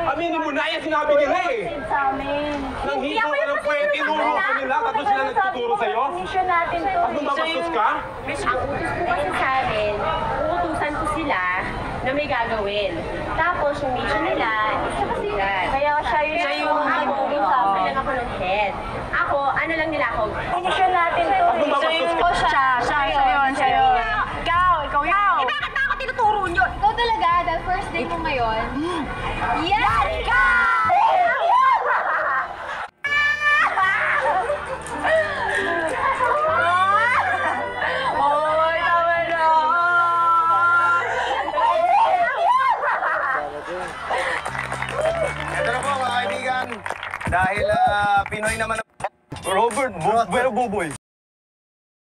Aminin mo na yan, sinabi nila eh. Sa amin. Nanghipo ka ng pwede, tinuro ka nila, tapos sila nagtuturo sa'yo? Mission natin to. At lumabastos ka? Ang utos po kasi sa amin, uutusan ko sila na may gagawin. Tapos yung mission nila, isasilan. Kaya siya yung Ako, lang ako ng head. Ako, ano lang nila ako. mission natin to. At lumabastos ka? Siya yun. Ikaw yun. Eh, bakit na ako tinuturo nyo? Ikaw talaga, dahil first day mo ngayon. Yan ka! Oy, tama na! Ito na po mga kaibigan, dahil Pinoy naman. Robert, pero buboy.